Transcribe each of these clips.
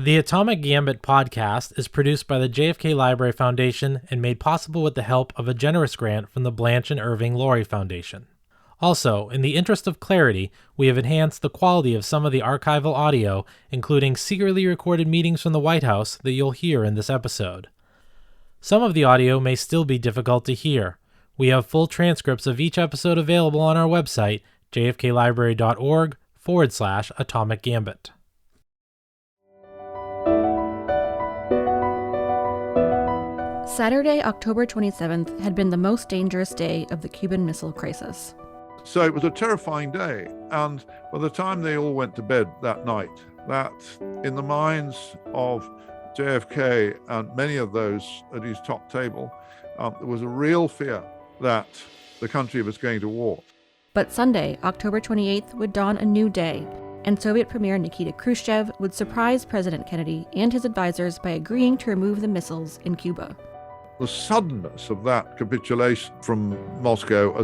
The Atomic Gambit podcast is produced by the JFK Library Foundation and made possible with the help of a generous grant from the Blanche and Irving Laurie Foundation. Also, in the interest of clarity, we have enhanced the quality of some of the archival audio, including secretly recorded meetings from the White House that you'll hear in this episode. Some of the audio may still be difficult to hear. We have full transcripts of each episode available on our website, jfklibrary.org/Atomic Gambit. Saturday, October 27th, had been the most dangerous day of the Cuban Missile Crisis. So it was a terrifying day, and by the time they all went to bed that night, that in the minds of JFK and many of those at his top table, there was a real fear that the country was going to war. But Sunday, October 28th, would dawn a new day, and Soviet Premier Nikita Khrushchev would surprise President Kennedy and his advisors by agreeing to remove the missiles in Cuba. The suddenness of that capitulation from Moscow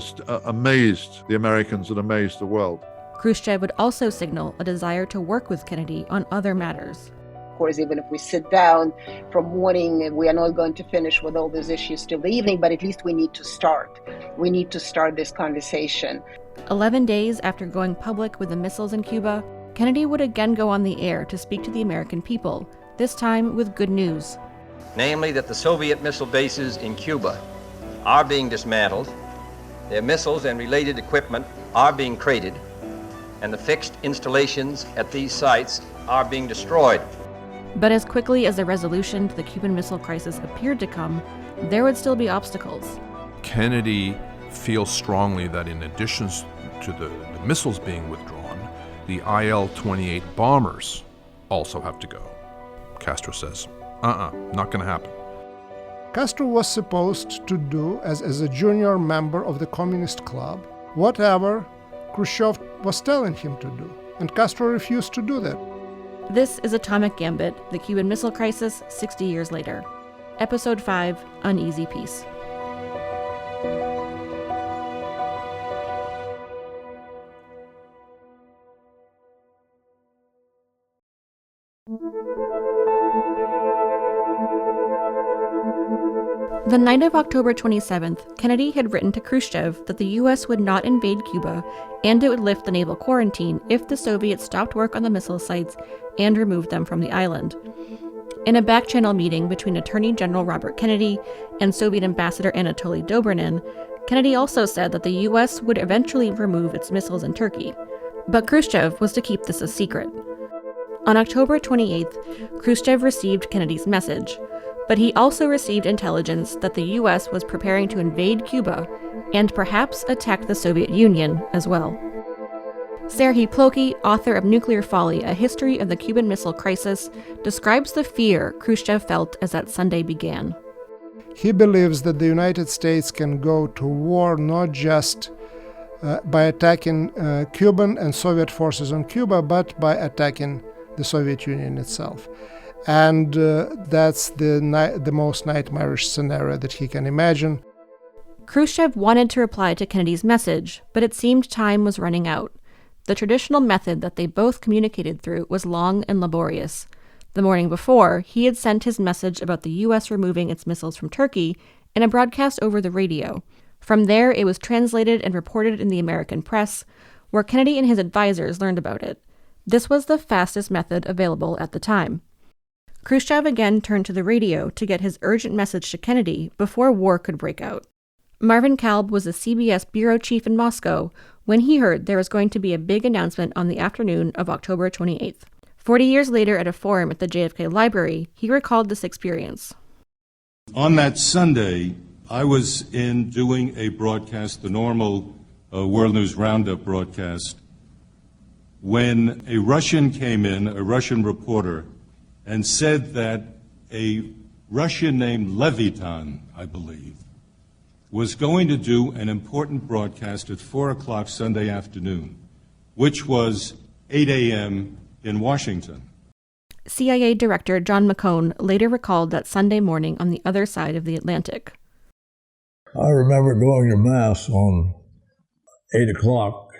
amazed the Americans and amazed the world. Khrushchev would also signal a desire to work with Kennedy on other matters. Of course, even if we sit down from morning, we are not going to finish with all these issues till the evening, but at least we need to start. We need to start this conversation. 11 days after going public with the missiles in Cuba, Kennedy would again go on the air to speak to the American people, this time with good news. Namely that the Soviet missile bases in Cuba are being dismantled, their missiles and related equipment are being crated, and the fixed installations at these sites are being destroyed. But as quickly as a resolution to the Cuban Missile Crisis appeared to come, there would still be obstacles. Kennedy feels strongly that in addition to the missiles being withdrawn, the IL-28 bombers also have to go. Castro says, not going to happen. Castro was supposed to do, as a junior member of the Communist Club, whatever Khrushchev was telling him to do, and Castro refused to do that. This is Atomic Gambit, the Cuban Missile Crisis 60 years later. Episode 5, Uneasy Peace. The night of October 27th, Kennedy had written to Khrushchev that the U.S. would not invade Cuba and it would lift the naval quarantine if the Soviets stopped work on the missile sites and removed them from the island. In a back-channel meeting between Attorney General Robert Kennedy and Soviet Ambassador Anatoly Dobrynin, Kennedy also said that the U.S. would eventually remove its missiles in Turkey, but Khrushchev was to keep this a secret. On October 28th, Khrushchev received Kennedy's message, but he also received intelligence that the U.S. was preparing to invade Cuba and perhaps attack the Soviet Union as well. Serhiy Plokhy, author of Nuclear Folly, A History of the Cuban Missile Crisis, describes the fear Khrushchev felt as that Sunday began. He believes that the United States can go to war not just by attacking Cuban and Soviet forces on Cuba, but by attacking the Soviet Union itself. And that's the most nightmarish scenario that he can imagine. Khrushchev wanted to reply to Kennedy's message, but it seemed time was running out. The traditional method that they both communicated through was long and laborious. The morning before, he had sent his message about the U.S. removing its missiles from Turkey in a broadcast over the radio. From there, it was translated and reported in the American press, where Kennedy and his advisors learned about it. This was the fastest method available at the time. Khrushchev again turned to the radio to get his urgent message to Kennedy before war could break out. Marvin Kalb was the CBS bureau chief in Moscow when he heard there was going to be a big announcement on the afternoon of October 28th. 40 years later at a forum at the JFK Library, he recalled this experience. On that Sunday, I was in doing a broadcast, the normal World News Roundup broadcast, when a Russian came in, a Russian reporter, and said that a Russian named Levitan, I believe, was going to do an important broadcast at 4 o'clock Sunday afternoon, which was 8 a.m. in Washington. CIA Director John McCone later recalled that Sunday morning on the other side of the Atlantic. I remember going to Mass on 8 o'clock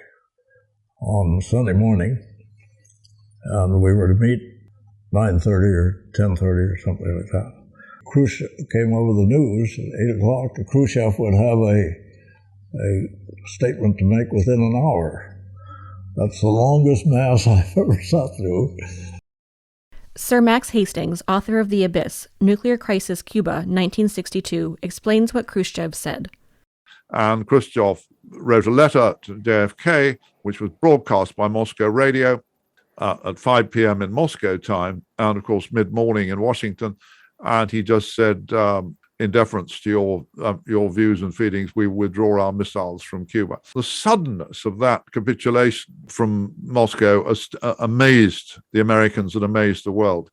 on Sunday morning, and we were to meet 9:30 or 10:30 or something like that. Khrushchev came over the news at 8 o'clock that Khrushchev would have a statement to make within an hour. That's the longest mass I've ever sat through. Sir Max Hastings, author of The Abyss, Nuclear Crisis Cuba, 1962, explains what Khrushchev said. And Khrushchev wrote a letter to JFK, which was broadcast by Moscow radio at 5 p.m. in Moscow time, and of course mid-morning in Washington. And he just said, in deference to your views and feelings, we withdraw our missiles from Cuba. The suddenness of that capitulation from Moscow amazed the Americans and amazed the world.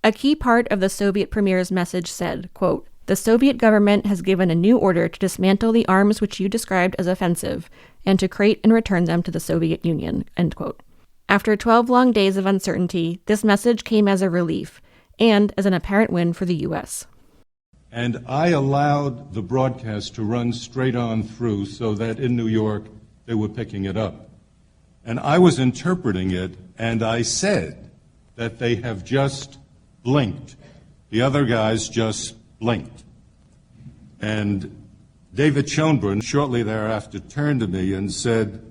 A key part of the Soviet premier's message said, quote, "The Soviet government has given a new order to dismantle the arms which you described as offensive and to create and return them to the Soviet Union," end quote. After 12 long days of uncertainty, this message came as a relief and as an apparent win for the U.S. And I allowed the broadcast to run straight on through so that in New York they were picking it up. And I was interpreting it, and I said that they have just blinked. The other guys just blinked. And David Schoenbrunn shortly thereafter turned to me and said,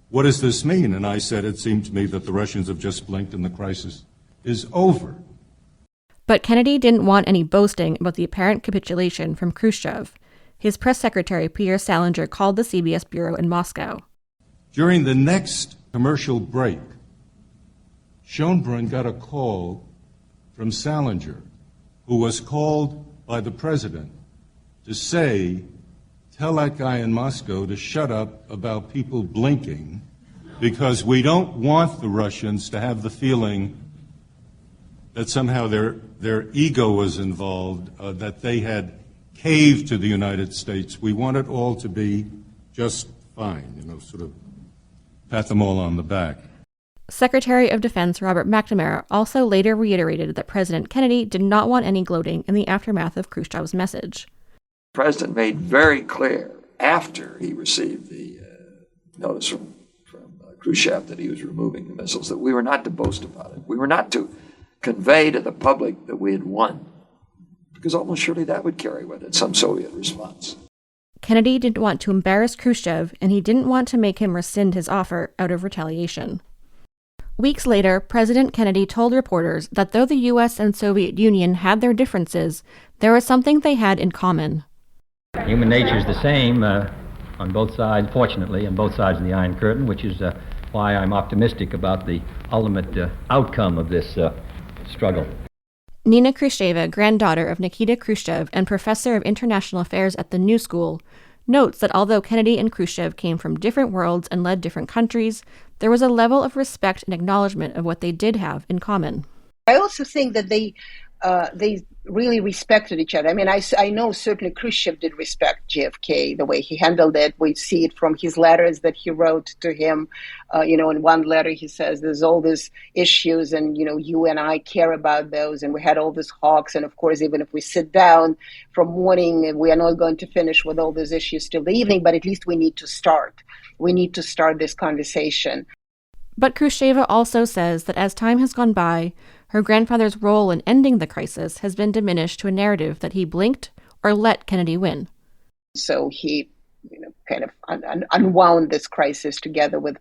"What does this mean?" And I said, "It seemed to me that the Russians have just blinked and the crisis is over." But Kennedy didn't want any boasting about the apparent capitulation from Khrushchev. His press secretary, Pierre Salinger, called the CBS bureau in Moscow. During the next commercial break, Schoenbrunn got a call from Salinger, who was called by the president to say, "Tell that guy in Moscow to shut up about people blinking, because we don't want the Russians to have the feeling that somehow their ego was involved, that they had caved to the United States. We want it all to be just fine," sort of pat them all on the back. Secretary of Defense Robert McNamara also later reiterated that President Kennedy did not want any gloating in the aftermath of Khrushchev's message. The president made very clear after he received the notice from Khrushchev that he was removing the missiles that we were not to boast about it. We were not to convey to the public that we had won, because almost surely that would carry with it some Soviet response. Kennedy didn't want to embarrass Khrushchev, and he didn't want to make him rescind his offer out of retaliation. Weeks later, President Kennedy told reporters that though the U.S. and Soviet Union had their differences, there was something they had in common. Human nature is the same on both sides, fortunately, on both sides of the Iron Curtain, which is why I'm optimistic about the ultimate outcome of this struggle. Nina Khrushcheva, granddaughter of Nikita Khrushchev and professor of international affairs at the New School, notes that although Kennedy and Khrushchev came from different worlds and led different countries, there was a level of respect and acknowledgement of what they did have in common. I also think that they really respected each other. I mean, I know certainly Khrushchev did respect JFK, the way he handled it. We see it from his letters that he wrote to him. In one letter he says, "There's all these issues and, you and I care about those. And we had all these hawks. And of course, even if we sit down from morning, we are not going to finish with all these issues till the evening, but at least we need to start. We need to start this conversation." But Khrushcheva also says that as time has gone by, her grandfather's role in ending the crisis has been diminished to a narrative that he blinked or let Kennedy win. So he, kind of unwound this crisis together with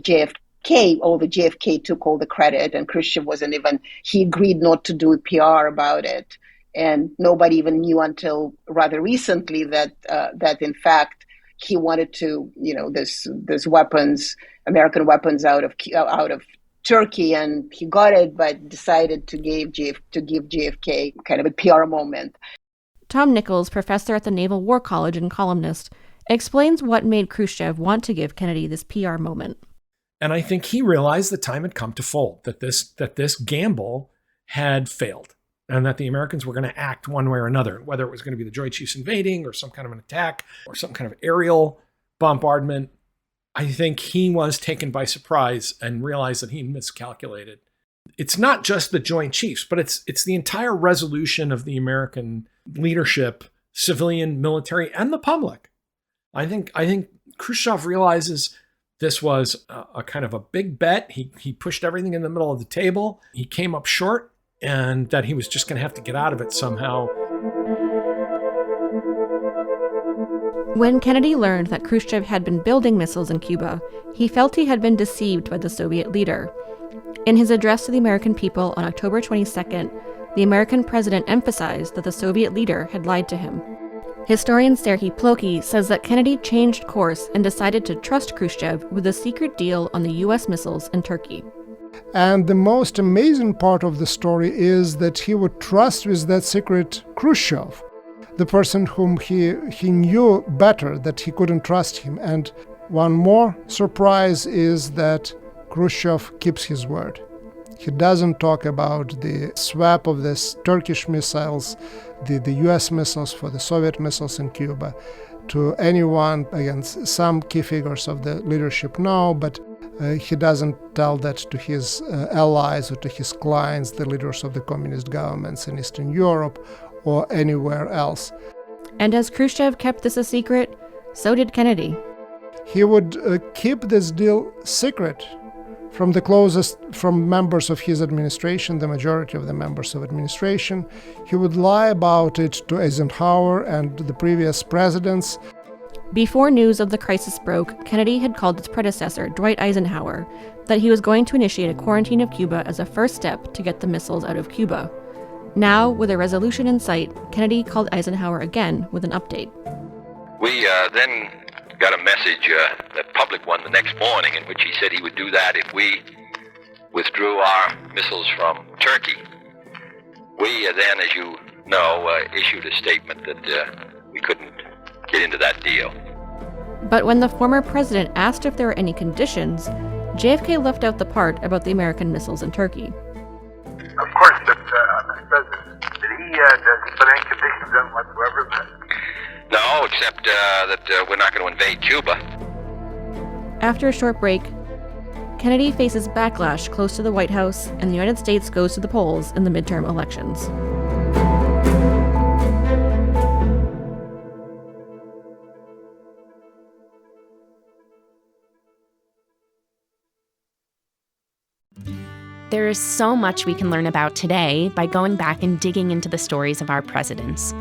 JFK. Although JFK took all the credit, and Khrushchev he agreed not to do PR about it, and nobody even knew until rather recently that in fact he wanted to, this weapons, American weapons out of Turkey, and he got it, but decided to give JFK kind of a PR moment. Tom Nichols, professor at the Naval War College and columnist, explains what made Khrushchev want to give Kennedy this PR moment. And I think he realized the time had come to fold, that this gamble had failed, and that the Americans were going to act one way or another, whether it was going to be the Joint Chiefs invading or some kind of an attack or some kind of aerial bombardment. I think he was taken by surprise and realized that he miscalculated. It's not just the Joint Chiefs, but it's the entire resolution of the American leadership, civilian, military, and the public. I think Khrushchev realizes this was a kind of a big bet. He pushed everything in the middle of the table. He came up short, and that he was just going to have to get out of it somehow. When Kennedy learned that Khrushchev had been building missiles in Cuba, he felt he had been deceived by the Soviet leader. In his address to the American people on October 22nd, the American president emphasized that the Soviet leader had lied to him. Historian Serhiy Plokhy says that Kennedy changed course and decided to trust Khrushchev with a secret deal on the U.S. missiles in Turkey. And the most amazing part of the story is that he would trust with that secret Khrushchev, the person whom he knew better, that he couldn't trust him. And one more surprise is that Khrushchev keeps his word. He doesn't talk about the swap of these Turkish missiles, the US missiles for the Soviet missiles in Cuba, to anyone. Again, some key figures of the leadership know, but he doesn't tell that to his allies or to his clients, the leaders of the communist governments in Eastern Europe or anywhere else. And as Khrushchev kept this a secret, so did Kennedy. He would keep this deal secret from members of his administration, the majority of the members of administration. He would lie about it to Eisenhower and the previous presidents. Before news of the crisis broke, Kennedy had called its predecessor, Dwight Eisenhower, that he was going to initiate a quarantine of Cuba as a first step to get the missiles out of Cuba. Now, with a resolution in sight, Kennedy called Eisenhower again with an update. We then got a message, a public one, the next morning, in which he said he would do that if we withdrew our missiles from Turkey. We then, as you know, issued a statement that we couldn't get into that deal. But when the former president asked if there were any conditions, JFK left out the part about the American missiles in Turkey. Of course, but did he put any conditions on whatsoever? No, except that we're not going to invade Cuba. After a short break, Kennedy faces backlash close to the White House, and the United States goes to the polls in the midterm elections. There is so much we can learn about today by going back and digging into the stories of our presidents.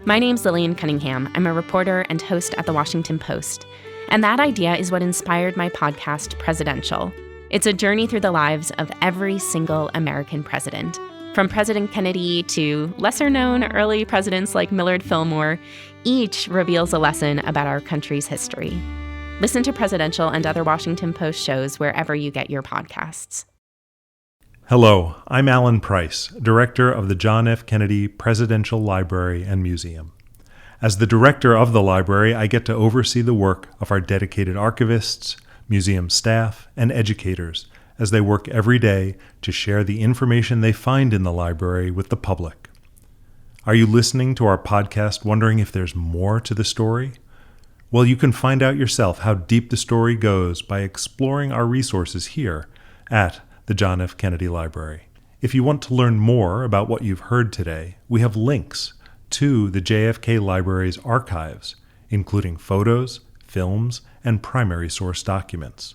My name's Lillian Cunningham. I'm a reporter and host at The Washington Post. And that idea is what inspired my podcast, Presidential. It's a journey through the lives of every single American president. From President Kennedy to lesser-known early presidents like Millard Fillmore, each reveals a lesson about our country's history. Listen to Presidential and other Washington Post shows wherever you get your podcasts. Hello, I'm Alan Price, director of the John F. Kennedy Presidential Library and Museum. As the director of the library, I get to oversee the work of our dedicated archivists, museum staff, and educators as they work every day to share the information they find in the library with the public. Are you listening to our podcast wondering if there's more to the story? Well, you can find out yourself how deep the story goes by exploring our resources here at the John F. Kennedy Library. If you want to learn more about what you've heard today, we have links to the JFK Library's archives, including photos, films, and primary source documents.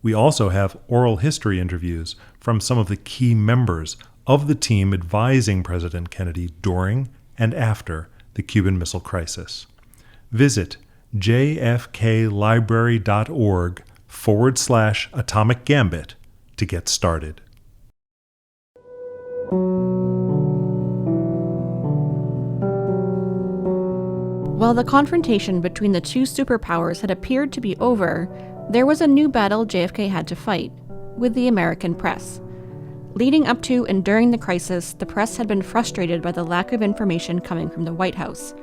We also have oral history interviews from some of the key members of the team advising President Kennedy during and after the Cuban Missile Crisis. Visit jfklibrary.org/Atomic Gambit to get started. While the confrontation between the two superpowers had appeared to be over, there was a new battle JFK had to fight, with the American press. Leading up to and during the crisis, the press had been frustrated by the lack of information coming from the White House.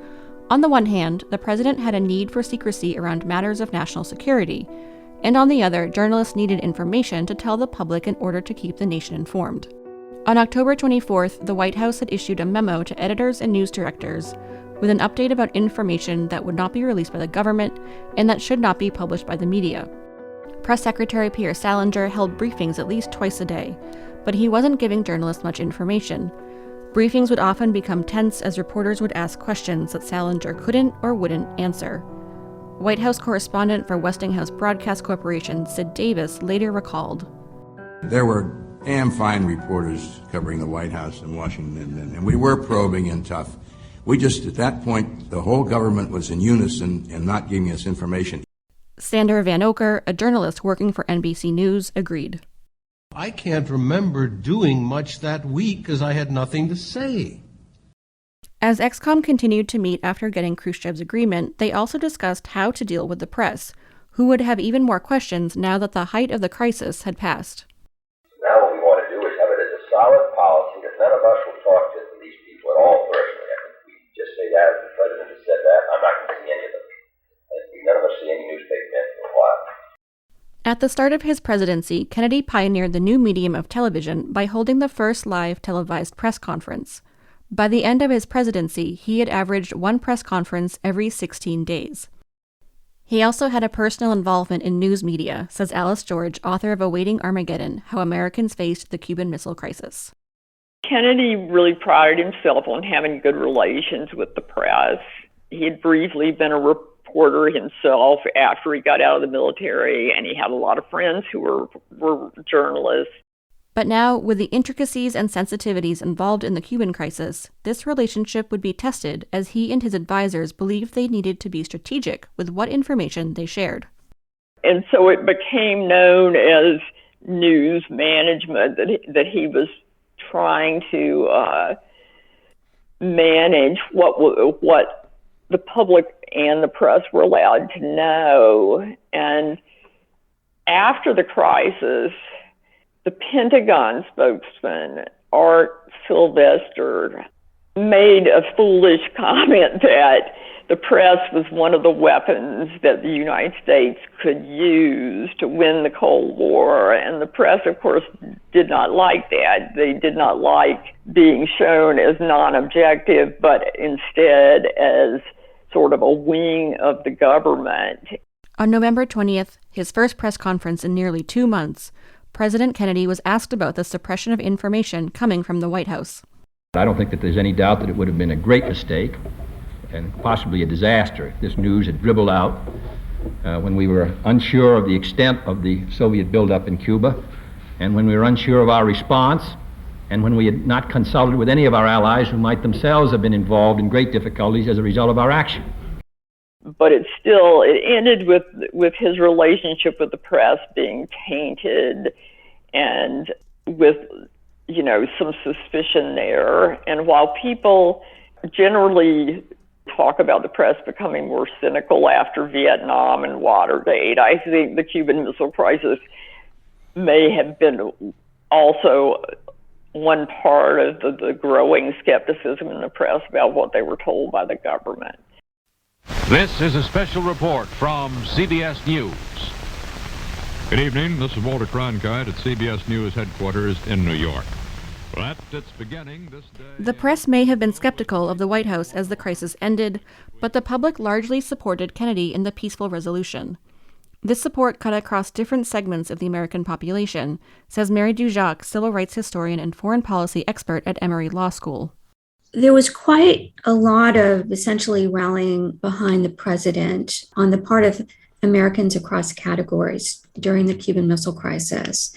On the one hand, the president had a need for secrecy around matters of national security, and on the other, journalists needed information to tell the public in order to keep the nation informed. On October 24th, the White House had issued a memo to editors and news directors with an update about information that would not be released by the government and that should not be published by the media. Press Secretary Pierre Salinger held briefings at least twice a day, but he wasn't giving journalists much information. Briefings would often become tense as reporters would ask questions that Salinger couldn't or wouldn't answer. White House correspondent for Westinghouse Broadcast Corporation, Sid Davis, later recalled, There were and fine reporters covering the White House and Washington, and we were probing and tough. We just, at that point, the whole government was in unison in not giving us information. Sander Van Oker, a journalist working for NBC News, agreed. I can't remember doing much that week because I had nothing to say. As ExComm continued to meet after getting Khrushchev's agreement, they also discussed how to deal with the press, who would have even more questions now that the height of the crisis had passed. Now what we want to do is have it as a solid policy that none of us will talk to these people at all personally. I think we just say that, the president has said that, I'm not going to see any of them. None of us see any newspaper men for a while. At the start of his presidency, Kennedy pioneered the new medium of television by holding the first live televised press conference. By the end of his presidency, he had averaged one press conference every 16 days. He also had a personal involvement in news media, says Alice George, author of Awaiting Armageddon, How Americans Faced the Cuban Missile Crisis. Kennedy really prided himself on having good relations with the press. He had briefly been a reporter himself after he got out of the military, and he had a lot of friends who were journalists. But now, with the intricacies and sensitivities involved in the Cuban crisis, this relationship would be tested as he and his advisors believed they needed to be strategic with what information they shared. And so it became known as news management, that he was trying to manage what the public and the press were allowed to know. And after the crisis, the Pentagon spokesman, Art Sylvester, made a foolish comment that the press was one of the weapons that the United States could use to win the Cold War. And the press, of course, did not like that. They did not like being shown as non-objective, but instead as sort of a wing of the government. On November 20th, his first press conference in nearly 2 months, President Kennedy was asked about the suppression of information coming from the White House. I don't think that there's any doubt that it would have been a great mistake and possibly a disaster if this news had dribbled out when we were unsure of the extent of the Soviet buildup in Cuba, and when we were unsure of our response, and when we had not consulted with any of our allies who might themselves have been involved in great difficulties as a result of our action. But it ended with his relationship with the press being tainted and with, some suspicion there. And while people generally talk about the press becoming more cynical after Vietnam and Watergate, I think the Cuban Missile Crisis may have been also one part of the growing skepticism in the press about what they were told by the government. This is a special report from CBS News. Good evening. This is Walter Cronkite at CBS News headquarters in New York. Well, at its beginning this day... The press may have been skeptical of the White House as the crisis ended, but the public largely supported Kennedy in the peaceful resolution. This support cut across different segments of the American population, says Mary Dujac, civil rights historian and foreign policy expert at Emory Law School. There was quite a lot of essentially rallying behind the president on the part of Americans across categories during the Cuban Missile Crisis.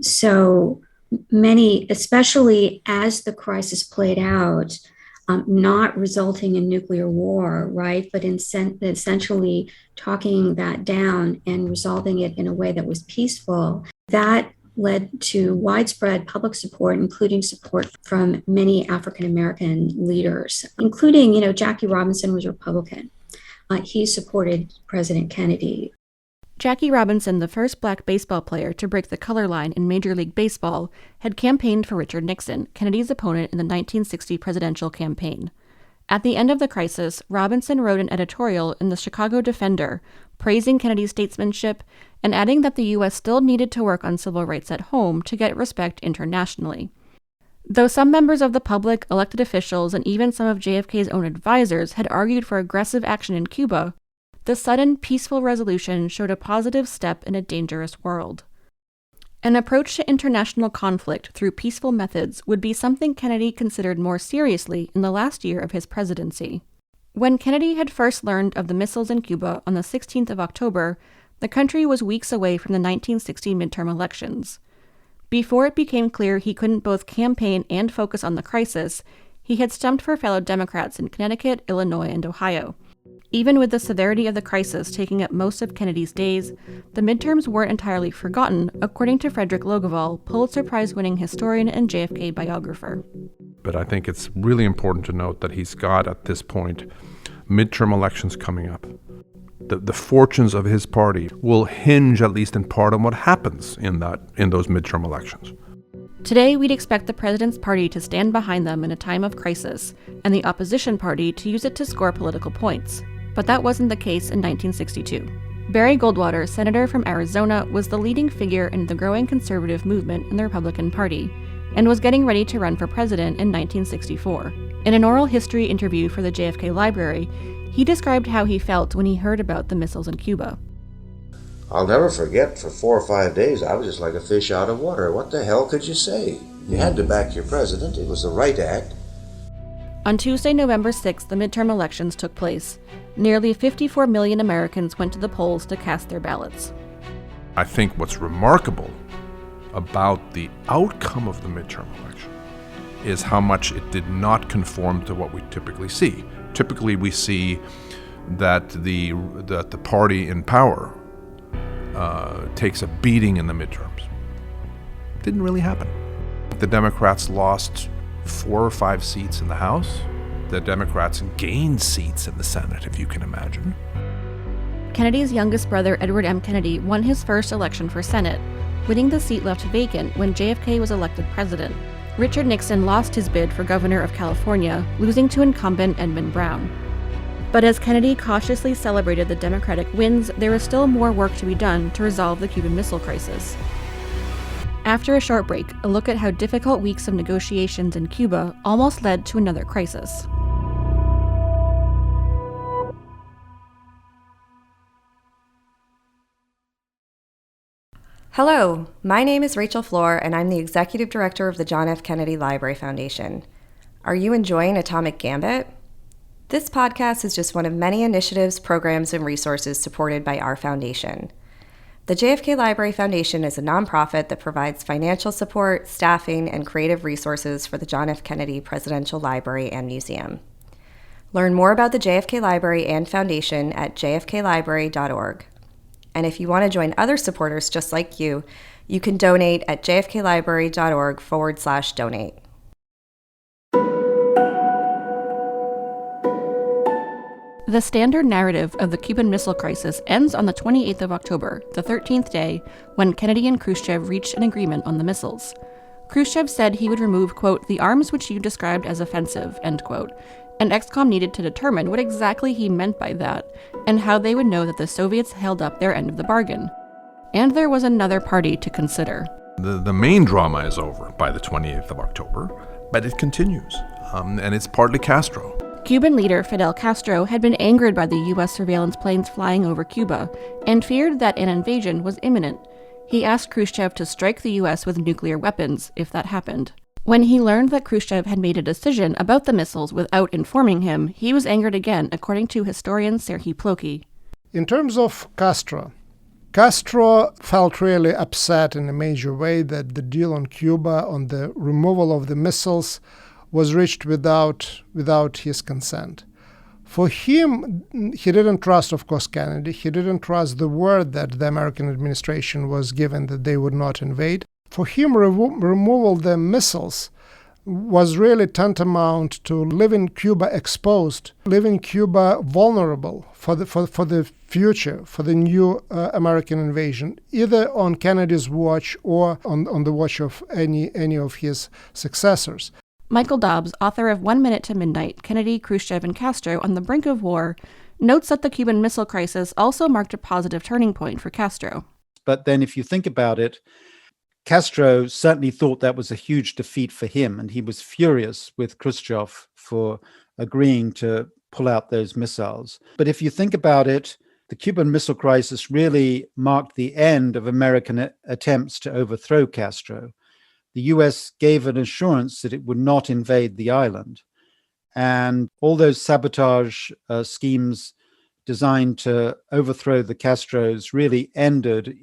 So many, especially as the crisis played out, not resulting in nuclear war, right, but essentially talking that down and resolving it in a way that was peaceful, that led to widespread public support, including support from many African-American leaders, including, Jackie Robinson was Republican. He supported President Kennedy. Jackie Robinson, the first black baseball player to break the color line in Major League Baseball, had campaigned for Richard Nixon, Kennedy's opponent in the 1960 presidential campaign. At the end of the crisis, Robinson wrote an editorial in the Chicago Defender praising Kennedy's statesmanship and adding that the U.S. still needed to work on civil rights at home to get respect internationally. Though some members of the public, elected officials, and even some of JFK's own advisors had argued for aggressive action in Cuba, the sudden peaceful resolution showed a positive step in a dangerous world. An approach to international conflict through peaceful methods would be something Kennedy considered more seriously in the last year of his presidency. When Kennedy had first learned of the missiles in Cuba on the 16th of October, the country was weeks away from the 1960 midterm elections. Before it became clear he couldn't both campaign and focus on the crisis, he had stumped for fellow Democrats in Connecticut, Illinois, and Ohio. Even with the severity of the crisis taking up most of Kennedy's days, the midterms weren't entirely forgotten, according to Frederick Logevall, Pulitzer Prize-winning historian and JFK biographer. But I think it's really important to note that he's got, at this point, midterm elections coming up. The fortunes of his party will hinge, at least in part, on what happens in those midterm elections. Today, we'd expect the president's party to stand behind them in a time of crisis, and the opposition party to use it to score political points. But that wasn't the case in 1962. Barry Goldwater, senator from Arizona, was the leading figure in the growing conservative movement in the Republican Party, and was getting ready to run for president in 1964. In an oral history interview for the JFK Library, he described how he felt when he heard about the missiles in Cuba. I'll never forget, for 4 or 5 days, I was just like a fish out of water. What the hell could you say? You had to back your president. It was the right act. On Tuesday, November 6th, the midterm elections took place. Nearly 54 million Americans went to the polls to cast their ballots. I think what's remarkable about the outcome of the midterm election is how much it did not conform to what we typically see. Typically, we see that the party in power takes a beating in the midterms. Didn't really happen. The Democrats lost 4 or 5 seats in the House. The Democrats gained seats in the Senate, if you can imagine. Kennedy's youngest brother, Edward M. Kennedy, won his first election for Senate, winning the seat left vacant when JFK was elected president. Richard Nixon lost his bid for governor of California, losing to incumbent Edmund Brown. But as Kennedy cautiously celebrated the Democratic wins, there was still more work to be done to resolve the Cuban Missile Crisis. After a short break, a look at how difficult weeks of negotiations in Cuba almost led to another crisis. Hello, my name is Rachel Floor, and I'm the Executive Director of the John F. Kennedy Library Foundation. Are you enjoying Atomic Gambit? This podcast is just one of many initiatives, programs, and resources supported by our foundation. The JFK Library Foundation is a nonprofit that provides financial support, staffing, and creative resources for the John F. Kennedy Presidential Library and Museum. Learn more about the JFK Library and Foundation at jfklibrary.org. And if you want to join other supporters just like you can donate at jfklibrary.org/donate. The standard narrative of the Cuban Missile Crisis ends on the 28th of October, the 13th day, when Kennedy and Khrushchev reached an agreement on the missiles. Khrushchev said he would remove, quote, the arms which you described as offensive, end quote, and ExComm needed to determine what exactly he meant by that, and how they would know that the Soviets held up their end of the bargain. And there was another party to consider. The main drama is over by the 28th of October, but it continues, and it's partly Castro. Cuban leader Fidel Castro had been angered by the U.S. surveillance planes flying over Cuba and feared that an invasion was imminent. He asked Khrushchev to strike the U.S. with nuclear weapons if that happened. When he learned that Khrushchev had made a decision about the missiles without informing him, he was angered again, according to historian Serhii Plokhy. In terms of Castro felt really upset in a major way that the deal on Cuba, on the removal of the missiles, was reached without his consent. For him, he didn't trust, of course, Kennedy. He didn't trust the word that the American administration was given that they would not invade. For him, removal of the missiles was really tantamount to leaving Cuba exposed, leaving Cuba vulnerable for the future, for the new American invasion, either on Kennedy's watch or on the watch of any of his successors. Michael Dobbs, author of 1 Minute to Midnight, Kennedy, Khrushchev, and Castro on the Brink of War, notes that the Cuban Missile Crisis also marked a positive turning point for Castro. But then if you think about it, Castro certainly thought that was a huge defeat for him, and he was furious with Khrushchev for agreeing to pull out those missiles. But if you think about it, the Cuban Missile Crisis really marked the end of American attempts to overthrow Castro. The U.S. gave an assurance that it would not invade the island. And all those sabotage schemes designed to overthrow the Castros really ended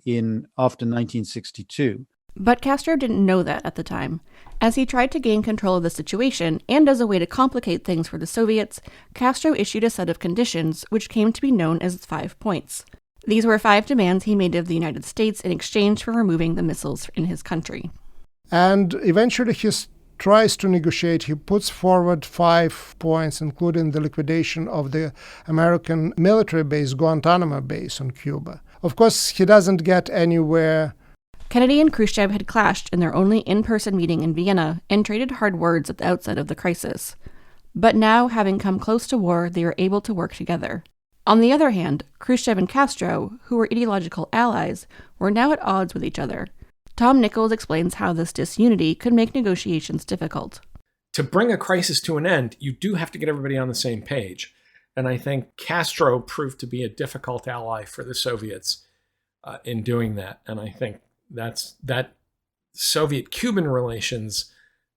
after 1962. But Castro didn't know that at the time. As he tried to gain control of the situation, and as a way to complicate things for the Soviets, Castro issued a set of conditions which came to be known as 5 points. These were 5 demands he made of the United States in exchange for removing the missiles in his country. And eventually he tries to negotiate. He puts forward 5 points, including the liquidation of the American military base, Guantanamo base on Cuba. Of course, he doesn't get anywhere. Kennedy and Khrushchev had clashed in their only in-person meeting in Vienna and traded hard words at the outset of the crisis. But now, having come close to war, they were able to work together. On the other hand, Khrushchev and Castro, who were ideological allies, were now at odds with each other. Tom Nichols explains how this disunity could make negotiations difficult. To bring a crisis to an end, you do have to get everybody on the same page. And I think Castro proved to be a difficult ally for the Soviets in doing that. And I think that Soviet-Cuban relations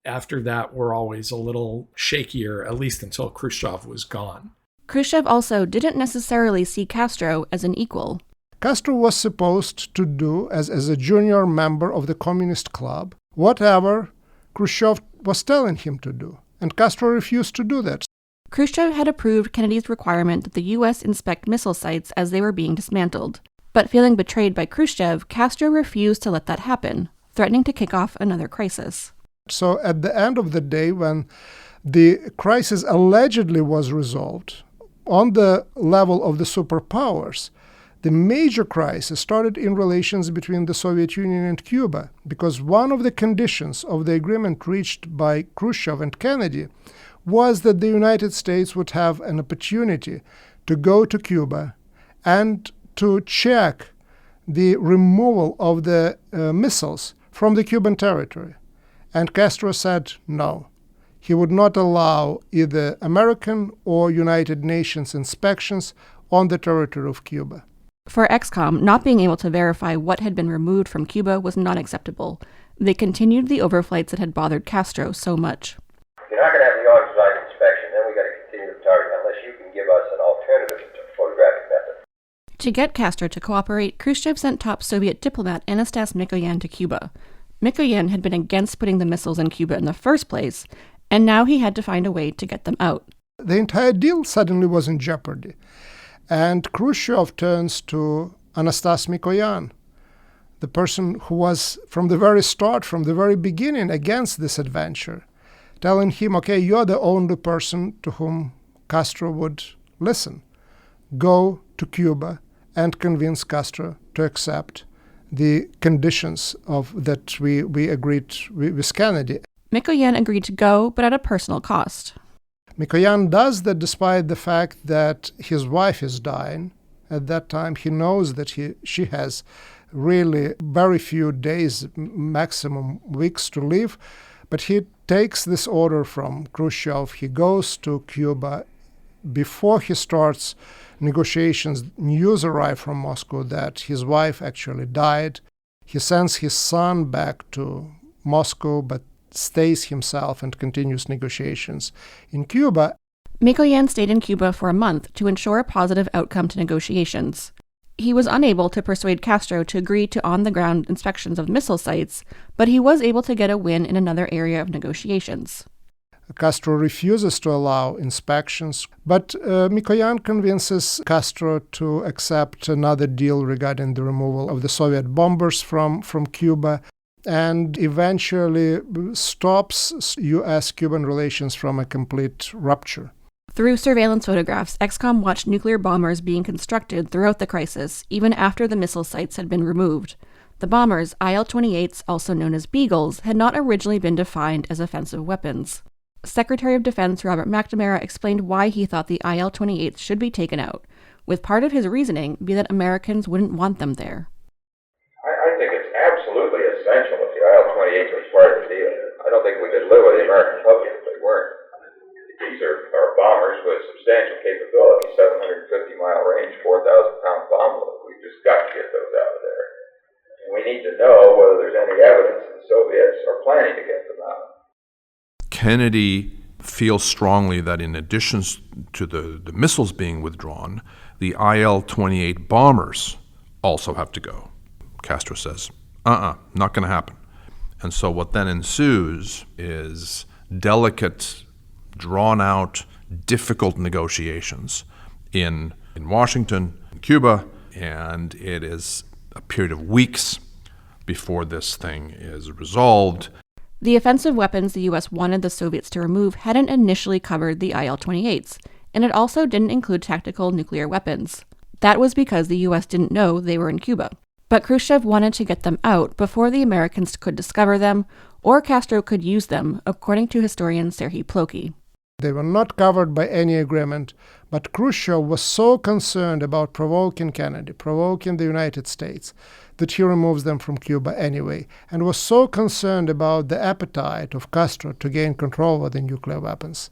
after that were always a little shakier, at least until Khrushchev was gone. Khrushchev also didn't necessarily see Castro as an equal. Castro was supposed to do, as a junior member of the Communist Club, whatever Khrushchev was telling him to do, and Castro refused to do that. Khrushchev had approved Kennedy's requirement that the U.S. inspect missile sites as they were being dismantled. But feeling betrayed by Khrushchev, Castro refused to let that happen, threatening to kick off another crisis. So at the end of the day, when the crisis allegedly was resolved on the level of the superpowers, the major crisis started in relations between the Soviet Union and Cuba, because one of the conditions of the agreement reached by Khrushchev and Kennedy was that the United States would have an opportunity to go to Cuba and to check the removal of the missiles from the Cuban territory. And Castro said no. He would not allow either American or United Nations inspections on the territory of Cuba. For ExComm, not being able to verify what had been removed from Cuba was not acceptable. They continued the overflights that had bothered Castro so much. You're not going to have the on-site inspection, then we've got to continue the target unless you can give us an alternative photographic method. To get Castro to cooperate, Khrushchev sent top Soviet diplomat Anastas Mikoyan to Cuba. Mikoyan had been against putting the missiles in Cuba in the first place, and now he had to find a way to get them out. The entire deal suddenly was in jeopardy. And Khrushchev turns to Anastas Mikoyan, the person who was from the very start, from the very beginning, against this adventure, telling him, okay, you're the only person to whom Castro would listen. Go to Cuba and convince Castro to accept the conditions that we agreed with Kennedy. Mikoyan agreed to go, but at a personal cost. Mikoyan does that despite the fact that his wife is dying. At that time, he knows that she has really very few days, maximum weeks to live. But he takes this order from Khrushchev. He goes to Cuba. Before he starts negotiations, news arrive from Moscow that his wife actually died. He sends his son back to Moscow, but stays himself and continues negotiations in Cuba. Mikoyan stayed in Cuba for a month to ensure a positive outcome to negotiations. He was unable to persuade Castro to agree to on-the-ground inspections of missile sites, but he was able to get a win in another area of negotiations. Castro refuses to allow inspections, but Mikoyan convinces Castro to accept another deal regarding the removal of the Soviet bombers from Cuba, and eventually stops U.S.-Cuban relations from a complete rupture. Through surveillance photographs, ExComm watched nuclear bombers being constructed throughout the crisis, even after the missile sites had been removed. The bombers, IL-28s, also known as Beagles, had not originally been defined as offensive weapons. Secretary of Defense Robert McNamara explained why he thought the IL-28s should be taken out, with part of his reasoning be that Americans wouldn't want them there. I think it's absolutely essential if the IL-28s was part of the deal. I don't think we could live with the American public if they weren't. These are bombers with substantial capability, 750-mile range, 4,000-pound bomb load. We've just got to get those out of there. And we need to know whether there's any evidence that the Soviets are planning to get them out. Kennedy feels strongly that in addition to the missiles being withdrawn, the IL-28 bombers also have to go. Castro says, not going to happen. And so what then ensues is delicate, drawn-out, difficult negotiations in Washington, in Cuba, and it is a period of weeks before this thing is resolved. The offensive weapons the U.S. wanted the Soviets to remove hadn't initially covered the IL-28s, and it also didn't include tactical nuclear weapons. That was because the U.S. didn't know they were in Cuba. But Khrushchev wanted to get them out before the Americans could discover them, or Castro could use them, according to historian Serhii Plokhy. They were not covered by any agreement, but Khrushchev was so concerned about provoking Kennedy, provoking the United States, that he removes them from Cuba anyway, and was so concerned about the appetite of Castro to gain control over the nuclear weapons.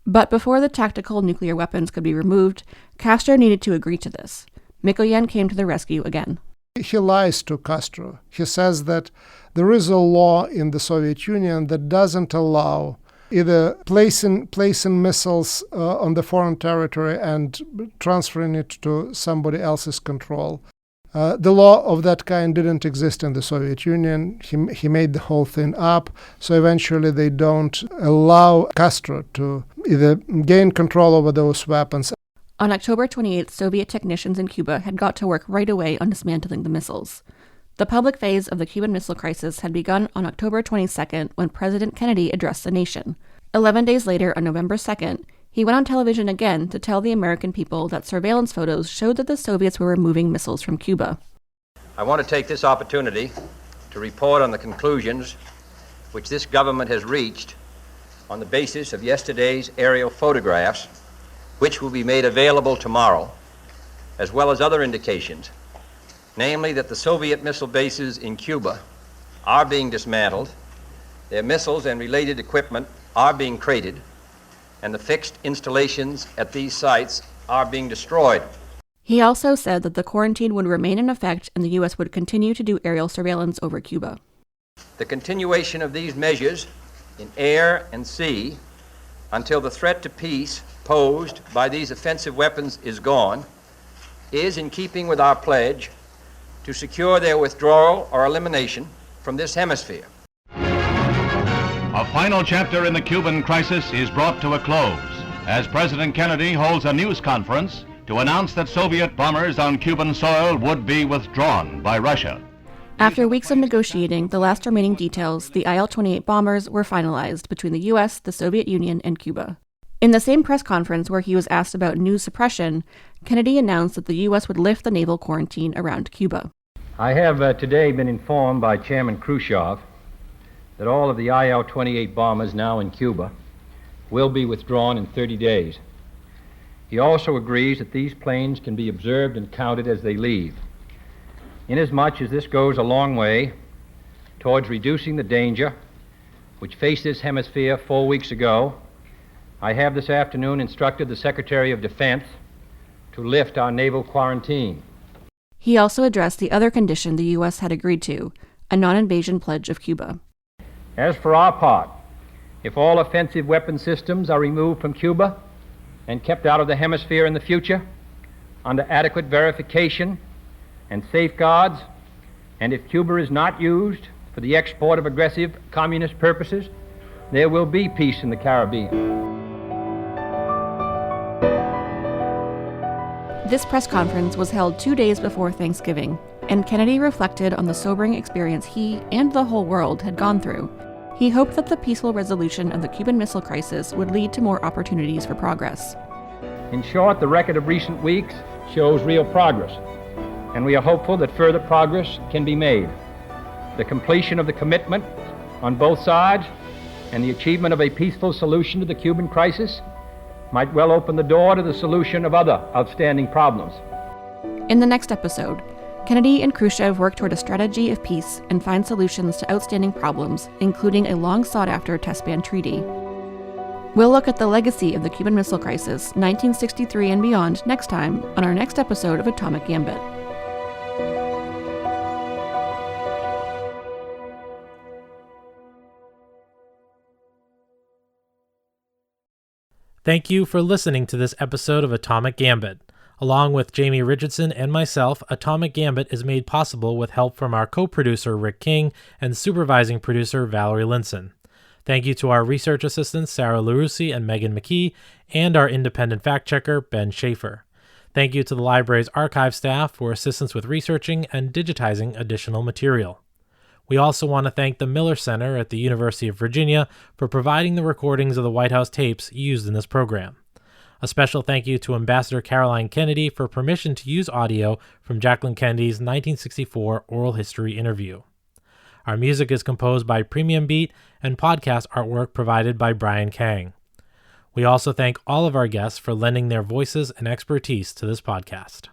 But before the tactical nuclear weapons could be removed, Castro needed to agree to this. Mikoyan came to the rescue again. He lies to Castro. He says that there is a law in the Soviet Union that doesn't allow either placing missiles on the foreign territory and transferring it to somebody else's control. The law of that kind didn't exist in the Soviet Union. He made the whole thing up, so eventually they don't allow Castro to either gain control over those weapons. On October 28th, Soviet technicians in Cuba had got to work right away on dismantling the missiles. The public phase of the Cuban Missile Crisis had begun on October 22nd when President Kennedy addressed the nation. 11 days later, on November 2nd, he went on television again to tell the American people that surveillance photos showed that the Soviets were removing missiles from Cuba. I want to take this opportunity to report on the conclusions which this government has reached on the basis of yesterday's aerial photographs, which will be made available tomorrow, as well as other indications, namely that the Soviet missile bases in Cuba are being dismantled, their missiles and related equipment are being crated, and the fixed installations at these sites are being destroyed. He also said that the quarantine would remain in effect and the U.S. would continue to do aerial surveillance over Cuba. The continuation of these measures in air and sea until the threat to peace posed by these offensive weapons is gone is in keeping with our pledge to secure their withdrawal or elimination from this hemisphere. A final chapter in the Cuban crisis is brought to a close as President Kennedy holds a news conference to announce that Soviet bombers on Cuban soil would be withdrawn by Russia. After weeks of negotiating the last remaining details, the IL-28 bombers were finalized between the U.S., the Soviet Union, and Cuba. In the same press conference where he was asked about news suppression, Kennedy announced that the U.S. would lift the naval quarantine around Cuba. I have today been informed by Chairman Khrushchev that all of the IL-28 bombers now in Cuba will be withdrawn in 30 days. He also agrees that these planes can be observed and counted as they leave. Inasmuch as this goes a long way towards reducing the danger which faced this hemisphere 4 weeks ago, I have this afternoon instructed the Secretary of Defense to lift our naval quarantine. He also addressed the other condition the U.S. had agreed to, a non-invasion pledge of Cuba. As for our part, if all offensive weapon systems are removed from Cuba and kept out of the hemisphere in the future, under adequate verification and safeguards, and if Cuba is not used for the export of aggressive communist purposes, there will be peace in the Caribbean. This press conference was held 2 days before Thanksgiving, and Kennedy reflected on the sobering experience he and the whole world had gone through. He hoped that the peaceful resolution of the Cuban Missile Crisis would lead to more opportunities for progress. In short, the record of recent weeks shows real progress, and we are hopeful that further progress can be made. The completion of the commitment on both sides and the achievement of a peaceful solution to the Cuban crisis might well open the door to the solution of other outstanding problems. In the next episode, Kennedy and Khrushchev work toward a strategy of peace and find solutions to outstanding problems, including a long-sought-after test ban treaty. We'll look at the legacy of the Cuban Missile Crisis, 1963 and beyond, next time on our next episode of Atomic Gambit. Thank you for listening to this episode of Atomic Gambit. Along with Jamie Richardson and myself, Atomic Gambit is made possible with help from our co-producer Rick King and supervising producer Valerie Linson. Thank you to our research assistants Sarah LaRusi and Megan McKee, and our independent fact-checker Ben Schaefer. Thank you to the library's archive staff for assistance with researching and digitizing additional material. We also want to thank the Miller Center at the University of Virginia for providing the recordings of the White House tapes used in this program. A special thank you to Ambassador Caroline Kennedy for permission to use audio from Jacqueline Kennedy's 1964 oral history interview. Our music is composed by Premium Beat and podcast artwork provided by Brian Kang. We also thank all of our guests for lending their voices and expertise to this podcast.